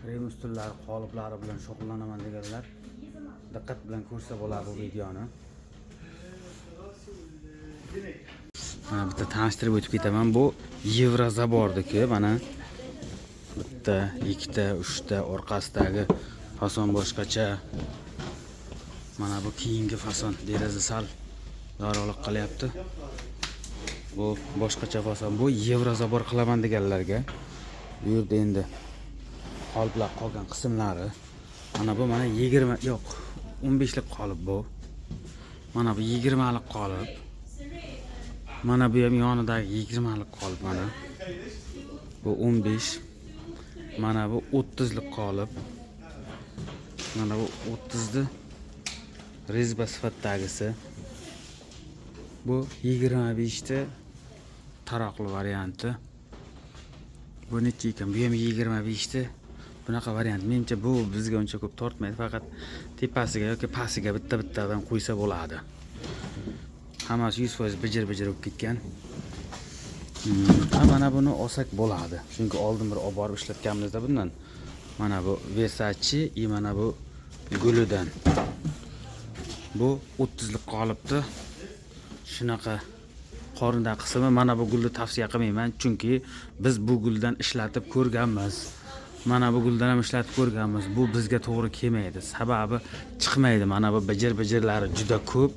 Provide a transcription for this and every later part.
Krem ustunlari, qoliplari bilan shug'ullanaman deganlar diqqat bilan ko'rsa bo'ladi bu videoni. Mana bitta tanishtirib o'tib ketaman. Bu Yevrozabordiki, mana bitta, ikkita, uchta orqasidagi fason boshqacha. Mana bu keyingi fason, deraza sal yorug'lik qilyapti. Bu boshqacha fason. Bu Yevrozabor qilaman deganlarga. Bu yerda endi qoliplar qolgan qismlari. Mana bu mana 20 yo'q, 15 lik qolip bu. Mana bu 20 lik qolip. Mana bu ham yonidagi 20 lik qolip mana. Bu 15. Mana bu 30 lik qolip. Mana bu 30 ni rezba sifatdagisi. Bu 25 ta taroqli varianti. Bu necha ekan? Bu ham 25 ta. Bunaqa variant. Menimcha bu bizga uncha ko'p tortmaydi, faqat tepasiga yoki pastiga bitta-bittadan qo'ysa bo'ladi. Hammasi 100% bijir bo'lib ketgan. Mana buni olsak bo'ladi. Chunki oldin bir olib borib ishlatganmizda bundan. Mana bu Versace, mana bu Gulidan. Bu 30 lik qolibdi. Shunaqa qorindagi qismi. Mana bu gulni tavsiya qilmayman, chunki biz bu guldan ishlatib ko'rganmiz. Mana bu guldan ham ishlatib ko'rganmiz. Bu bizga to'g'ri kelmaydi. Sababi chiqmaydi. Mana bu bijir-bijirlari juda ko'p.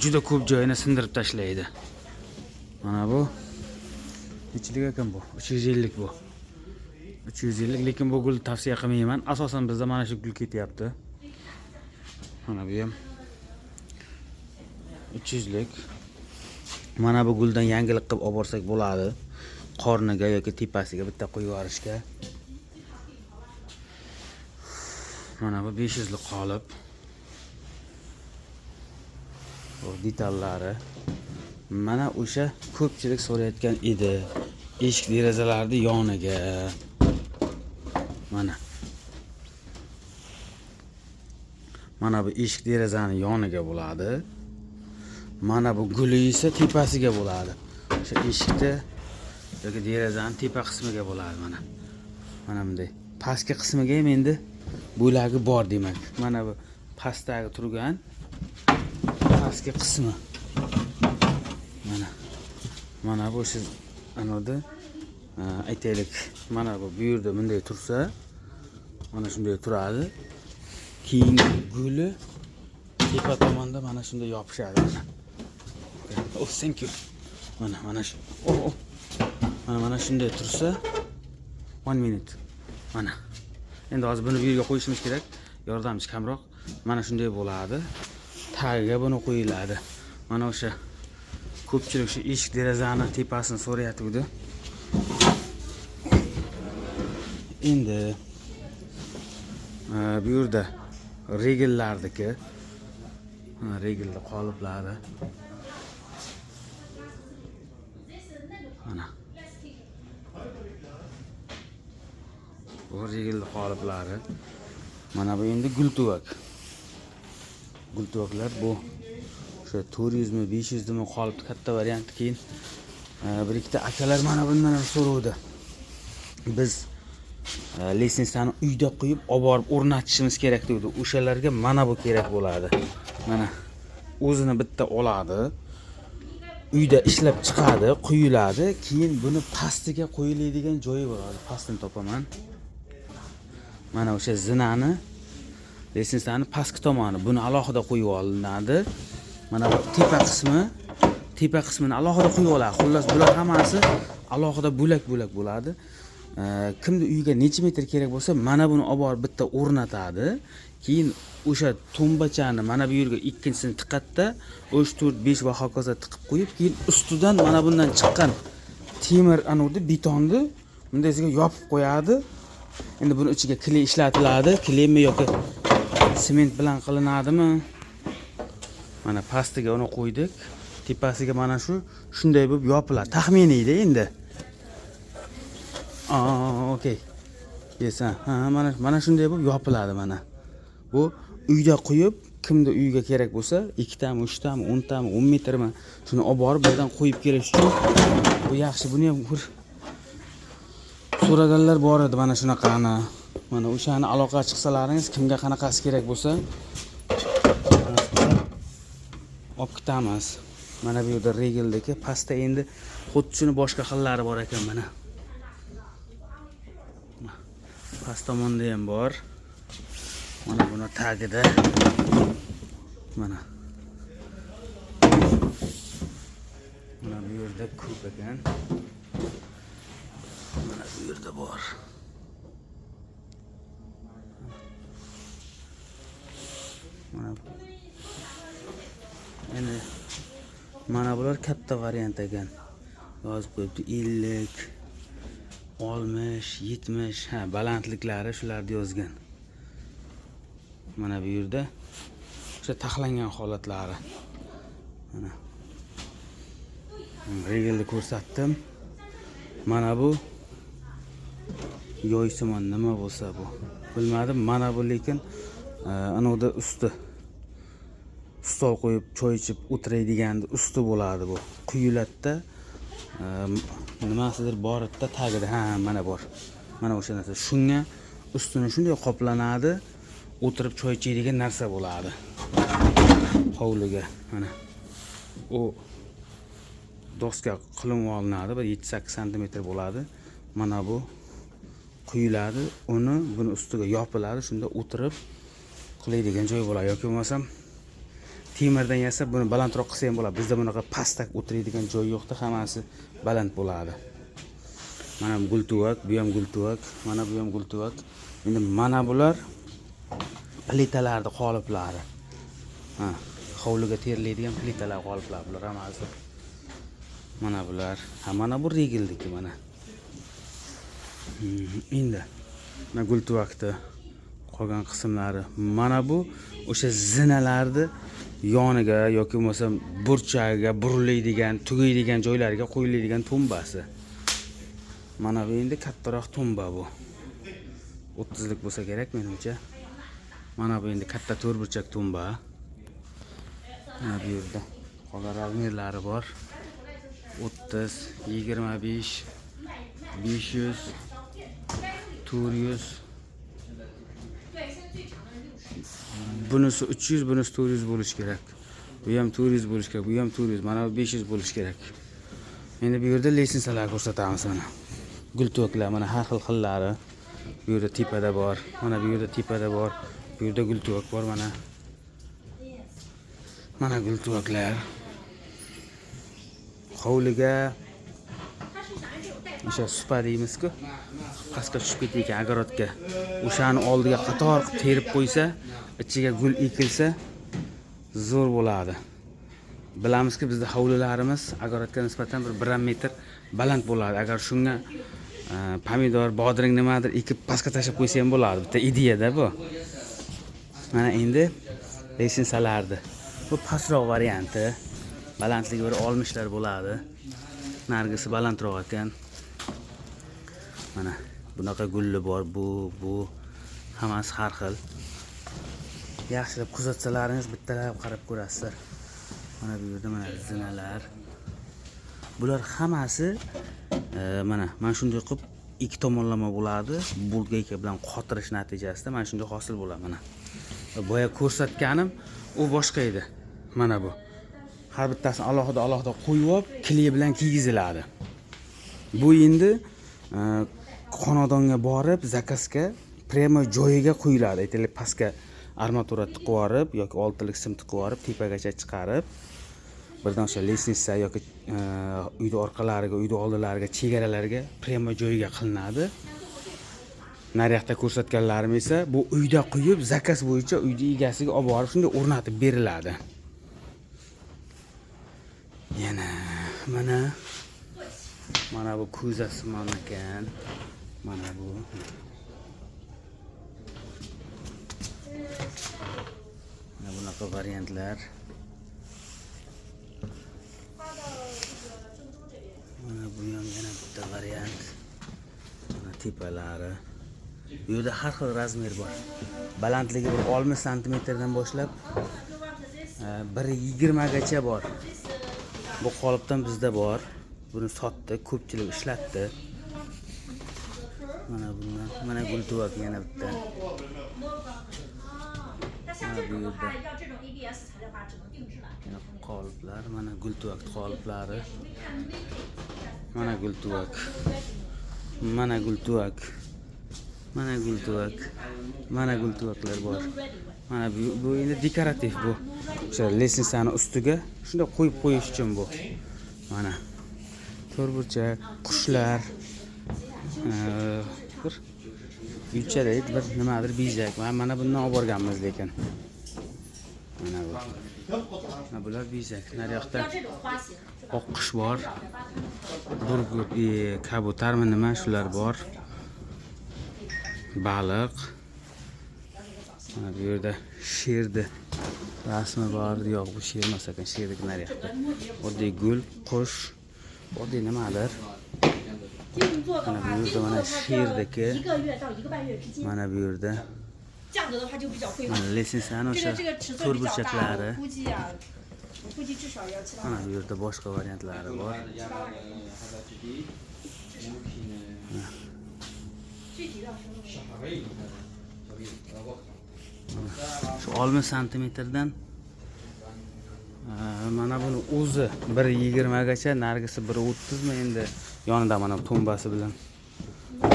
Juda ko'p joyini sindirib tashlaydi. Mana bu nechlik ekan bu? 350 bu. 350, lekin bu gulni tavsiya qilmayman. Asosan bizda mana shu gul ketyapti. Mana bu ham 300 lik. Mana bu guldan yangilik qilib olib borsak bo'ladi. Qorniga yoki tepasiga bitta qo'yib yuborishga. Mana bu 500 lik qolib. Bu detallari. Mana o'sha ko'pchilik so'rayotgan edi. Eshik derazalarning yoniga. Mana bu eshik derazaning yoniga bo'ladi. Mana bu guli esa tepasiga bo'ladi. O'sha eshikda yoki derazaning tepa qismiga bo'ladi mana. Mana bunday. Pastki qismiga ham endi bo'lagi bor demak. Mana bu pastdagi turgan pastki qismi. Mana bu siz anoda aytaylik, mana bu yerda bunday tursa, mana shunday turadi. Keyin guli tepa tomonda mana shunday yopishadi mana. Oh, thank you. Mana shu. Oh. Mana shunday tursa 1 minute. Mana. Endi hozir buni bu yerga qo'yishimiz kerak. Yordamchi kamroq. Mana shunday bo'ladi. Tagiga buni qo'yiladi. Mana o'sha ko'pchilik shu eshik derazani tepasini so'rayatdi. Endi bu yerda regellardagi regelda qoliplari. Mana. Bu regelda qoliplari. Mana bu endi gultuvak. Gultuvaklar bu o'sha 400 mi 500 mi qolibdi, katta variant. Keyin bir ikkita akalar mana bundan ham so'rovdi. Biz litsenziyani uyda qo'yib olib borib o'rnatishimiz kerak dedi. O'shalarga mana bu kerak bo'ladi. Mana o'zini bitta oladi. Uyda ishlab chiqadi, quyiladi. Keyin buni pastiga qo'yiladigan joyi bo'ladi. Pastini topaman. Mana o'sha zinani litsenziyani pastki tomoni buni alohida qo'yib olinadi. Mana bu tepa qismini alohida qo'yib oladi. Xullas bular hammasi alohida bo'lak bo'ladi. Kimni uyiga necha metr kerak bo'lsa, mana buni olib borib bitta o'rnatadi. Keyin o'sha tombachani mana bu yerga ikkinchisini tiqatda 3, 4, 5 va hokazo tiqib qo'yib, keyin ustidan mana bundan chiqqan temir anodi betonni bundaysiga yopib qo'yadi. Endi buni ichiga kley ishlatiladi. Kleymi yoki sement bilan qilinadimi? Mana pastiga uni qo'ydik. Tepasiga mana shunday bo'lib yopiladi. Taxminiyda endi. Okey. Yes, mana shunday bo'lib yopiladi mana. Bu uyda qo'yib, kimda uyiga kerak bo'lsa, 2 tami, 3 tami, 10 tami, 10 metrmi shuni olib borib birdan qo'yib kelish uchun bu yaxshi. Buni ham so'raganlar bor edi mana shunaqani. Mana o'shani aloqa chiqsalaringiz, kimga qanaqasi kerak bo'lsa, olib ketamiz. Mana bu yerda regeldagi pastda endi xuddi shuni boshqa xillari bor ekan mana. Past tomonda ham bor. Mana buni tagida. Mana. Mana bu yerda ko'p ekan. Mana bu yerda bor. Endi mana bular katta variant ekan. Yozib qo'yibdi 50, 60, 70, ha, balandliklari shularni yozgan. Mana bu yerda o'sha taxlangan holatlari. Mana. Regelni ko'rsatdim. Mana bu yoysimon nima bo'lsa bu. Bilmadim, mana bu lekin anoda usti stol qo'yib choy ichib o'tiradiganning usti bo'ladi bu. Quyilatda nimasidir bor edi tagida. Ha, mana bor. Mana o'sha narsa. Shunga ustini shunday qoplanadi, o'tirib choy ichadigan narsa bo'ladi. Hovliga mana. U doska qilinib olinadi, bir 7-8 sm bo'ladi. Mana bu quyiladi, uni buni ustiga yopiladi, shunda o'tirib qiladigan joy bo'ladi. Yoki bo'lmasam temirdan yasab buni balandroq qilsa ham bo'ladi. Bizda bunaqa pastda o'tiradigan joy yo'qda, hammasi baland bo'ladi. Mana bu gultuvak, bu ham gultuvak, mana bu ham gultuvak. Endi mana bular plitalarning qoliplari. Ha, hovliga teriladigan plitalar qoliplari bular hammasi. Mana bular, ha, mana bu regeldiki mana. Endi mana gultuvakda qolgan qismlari. Mana bu o'sha zinalarni yoniga yoki bo'lmasa burchagiga buriladigan, tugaydigan joylariga qo'yiladigan tumbasi. Mana bu endi kattaroq tumba bu. 30 lik bo'lsa kerak menimcha. Mana bu endi katta to'rtburchak tumba. Mana bu yerda qolgan razmerlari bor. 30, 25, 500, 400. Bunisi 300, bunisi 400 bo'lishi kerak. Bu ham 400 bo'lishi kerak, bu ham 400, mana bu 500 bo'lishi kerak. Endi bu yerda lesensalar ko'rsatamiz mana. Gultuvaklar mana har xil xillari. Bu yerda tepada bor, mana bu yerda tepada bor. Bu yerda gultuvak bor mana. Mana gultuvaklar. Hovliga o'sha supa deymiz-ku, pastga tushib ketgan agarotga. O'shani oldiga qator qilib terib qo'ysa, ichiga gul ekilsa zo'r bo'ladi. Bilamizki, bizda hovlilarimiz agarotga nisbatan bir 1 metr baland bo'ladi. Agar shunga pomidor, bodring nimadir ekib pastga tashlab qo'ysa ham bo'ladi. Bitta ideyada bu. Mana endi lesensalardi. Bu pastroq varianti. Balandligi bir 60 lar bo'ladi. Nargisi balandroq ekan. Mana bunaqa gulli bor, bu hammasi har xil. Yaxshilab kuzatsalaringiz bittalab qarab ko'rasizlar. Mana bu yerda mana zinalar. Bular hammasi mana shunday qilib ikki tomonlama bo'ladi. Bulgayka bilan qotirish natijasida mana shunday hosil bo'ladi mana. Boya ko'rsatganim u boshqa edi. Mana bu. Har bittasini alohida qo'yib olib, kley bilan kiygiziladi. Bu endi xonadonga borib, zakazga premo joyiga qo'yiladi. Aytaylik, pastga armatura tiqib yorib yoki 6 lik sim tiqib yorib, tepagacha chiqarib, birdan o'sha lesnitsa yoki uyda orqalariga, uyda oldilariga, chegaralarga premo joyiga qilinadi. Naryoqda ko'rsatganlarim esa bu uyda qo'yib, zakaz bo'yicha uyning egasiga olib borib shunday o'rnatib beriladi. Yana mana bu ko'zasimon ekan. Mana bu. Mana bunaqa variantlar. Mana bu ham yana bitta variant. Mana tepalari. Bu yerda har xil razmer bor. Balandligi bir 60 sm dan boshlab 1.20 gacha bor. Bu qolipdan bizda bor. Buni sotdi, ko'pchilik ishlatdi. Mana bundan, mana gultuvak yana bitta. 像这种的话，要这种 ABS 材料吧，只能定制了。 Yana qoliplar, mana gultuvak qoliplari. Mana gultuvak. Mana gultuvak. Mana gultuvak. Mana gultuvaklar bor. Mana bu endi dekorativ bu. O'sha lestnitsani ustiga shunday qo'yib qo'yish uchun bu. Mana to'rtburchak, qushlar, bir uychadek bir nimadir bezak. Mana bundan olib borganmiz lekin. Mana bu. Mana bular bezak. Nari yoqda oqqush bor. Burgut, kabutarmi nima shular bor. Baliq. Mana bu yerda sherdi rasmi bor. Yo'q, bu sher emas ekan, sherdek nari yoqda. Oddiy gul, qush, oddiy nimadir. Mana bu yerda mana sherdiki. Mana bu yerda 降格的话就比较贵嘛。 mana lestnitsani 这 o'sha 个尺寸比较大， to'rtburchaklari. 我估计至少要7、8 Mana bu yerda boshqa variantlari bor. 具体到时候。 Shu 60 santimetrdan mana buni o'zi 1.20 gacha, nargisi 1.30 mi endi yonida mana to'mbasi bilan.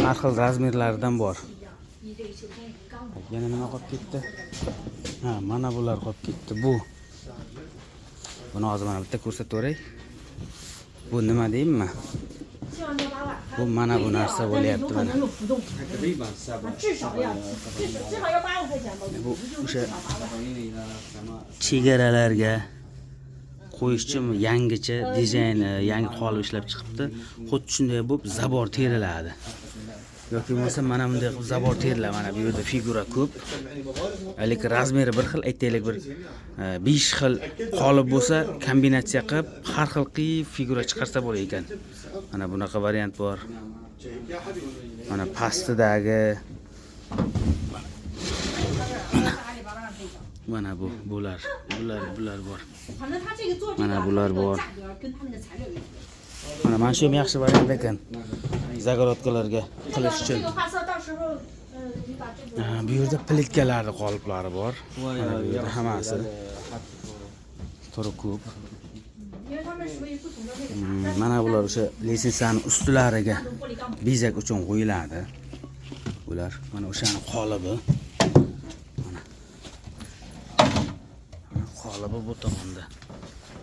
Har xil razmerlardan bor. Yana nima qolib ketdi? Ha, mana bular qolib ketdi. Bu. Buni hozir mana bitta ko'rsatib o'ray. Bu nima deymi? Bu mana bu narsa bo'lyapti mana. 至少要8万块钱吧。 Bu o'sha chegaralarga qo'yish uchun yangicha dizayni, yangi qolip ishlab chiqibdi. Xuddi shunday bo'lib zabor teriladi. Yoki bo'lmasa mana bunday qilib zabor teriladi. Mana bu yerda figura ko'p. Lekin razmeri bir xil, aytaylik bir 5 xil qolip bo'lsa, kombinatsiya qilib har xil qilib figura chiqarsa bo'lar ekan. Mana bunaqa variant bor. Mana pastidagi mana bular bor. Mana bular bor. Mana shu ham yaxshi variant ekan. Zagorodkalarga qilish uchun. Bu yerda plitkalarning qoliplari bor. Mana bu yerda hammasi. Turi ko'p. Mana bular o'sha lestnitsani ustilariga bezak uchun qo'yiladi. Ular mana o'shaning qolibi. Qolibi bu tomonda.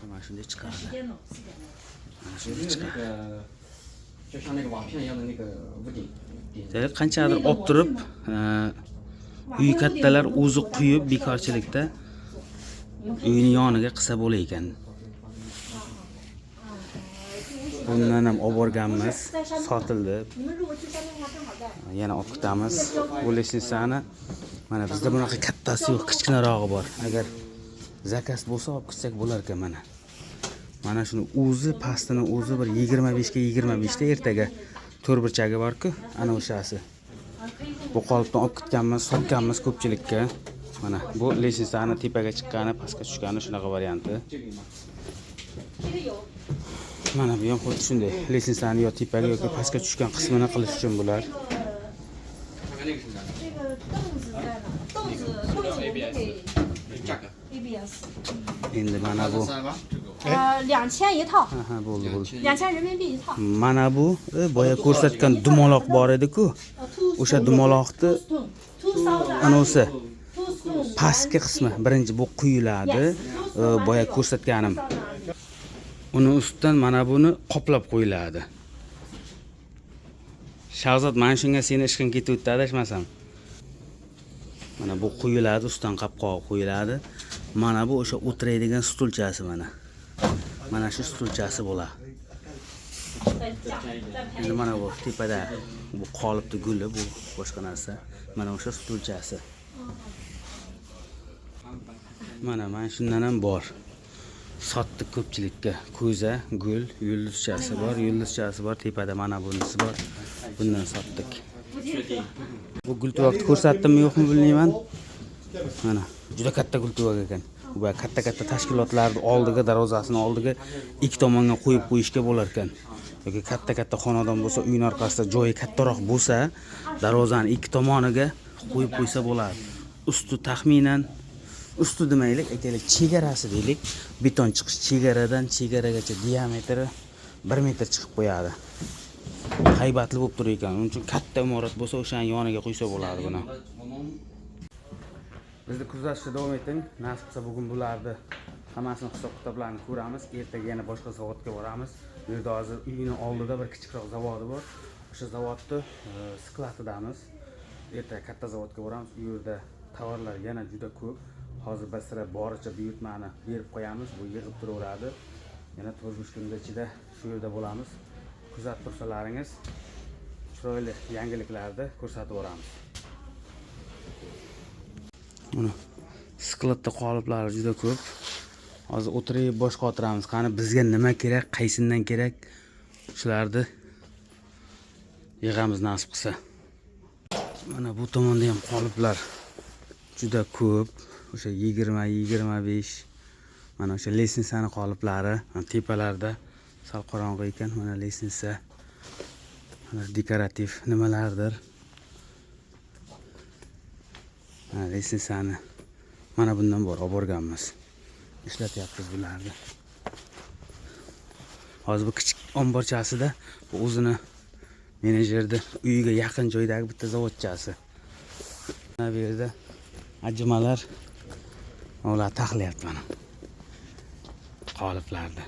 Mana shunday chiqadi. Mana shunday chiqadi. 就像那个瓦片一样的那个屋顶。 Qanchadir olib turib, uy kattalar o'zi quyib bekorchilikda uyning yoniga qilsa bo'lar ekan. Bundan ham olib borganmiz, sotildi. Yana olib ketamiz. Bu lestnitsani mana bizda bunaqa kattasi yo'q, kichkinarog'i bor. Agar zakaz bo'lsa olib ketsak bo'lar ekan mana. Mana shuni o'zi pastini o'zi bir 25 ga 25 da ertaga to'rtburchagi bor-ku, ana o'shasi. Bu qolipdan olib ketganmiz, sotganmiz ko'pchilikka. Mana bu lestnitsani tepaga chiqqani, pastga tushgani shunaqa varianti. Mana bu ham xuddi shunday. Lestnitsani yo tepaga yoki pastga tushgan qismini qilish uchun bular. 价格 ABS。 Endi mana bu. 2000一套， Ha, bo'ldi. 2000人民币一套。 Mana bu boya ko'rsatgan dumaloq bor edi-ku. O'sha dumaloqni anosi pastki qismi birinchi bu quyiladi. Boya ko'rsatganim. Uni ustidan mana buni qoplab qo'yiladi. Shahzod, mana shunga seni ishqing ketibdi, adashmasam. Mana bu quyiladi, ustidan qapqoq qo'yiladi. Mana bu o'sha o'tiradigan stulchasi mana. Mana shu stulchasi bo'ladi. Endi mana bu tepada bu qolipni guli, bu boshqa narsa. Mana o'sha stulchasi. Mana shundan ham bor. Sotdik ko'pchilikka. Ko'za, gul, yulduzchasi bor, tepada mana bunisi bor. Bundan sotdik. Bu gultuvakni ko'rsatdimmi yo'qmi bilmayman. Mana juda katta gultuvak ekan. Bu katta tashkilotlarning oldiga, darvozasining oldiga ikki tomonga qo'yib qo'yishga bo'lar ekan. yoki katta xonadon bo'lsa, uyning orqasida joyi kattaroq bo'lsa, darvozaning ikki tomoniga qo'yib qo'ysa bo'ladi. Usti taxminan usti demaylik, aytaylik, chegarasi deylik, beton chiqish chegaradan chegaragacha diametri 1 metr chiqib qo'yadi. Haybatli bo'lib turar ekan. Uning uchun katta imorat bo'lsa, o'shaning yoniga qo'ysa bo'ladi buni. Bizni kuzatishda davom eting. Nasib qilsa bugun bularni hammasini hisob-kitoblarni ko'ramiz. Ertaga yana boshqa zavodga boramiz. Bu yerda hozir uyning oldida bir kichikroq zavodi bor. O'sha zavodni skladidamiz. Ertaga katta zavodga boramiz. U yerda tovarlar yana juda ko'p. Hozir basira boricha buyurtmani berib qo'yamiz. Bu yig'ib turaveradi. Yana 4-5 kun ichida shu yerda bo'lamiz. Kuzatib tursalaringiz, chiroyli yangiliklarni ko'rsatib boramiz. Mana skladda qoliplari juda ko'p. Hozir o'tirib bosh qotiramiz. Qani bizga nima kerak, qaysidan kerak, shularni yig'amiz nasib qilsa. Mana bu tomonda ham qoliplar juda ko'p. O'sha 20-25. Mana o'sha lesnisaning qoliplari, tepalarda sal qorong'i ekan. Mana lesnisa. Mana dekorativ nimalardir. Mana lesnisani mana bundan bor olib borganmiz. Ishlatyapmiz bularni. Hozir bu kichik omborchasida bu o'zini menejerni uyiga yaqin joydagi bitta zavodchasi. Mana bu yerda ajmalar ular taxlayapti mana. Qoliplarni.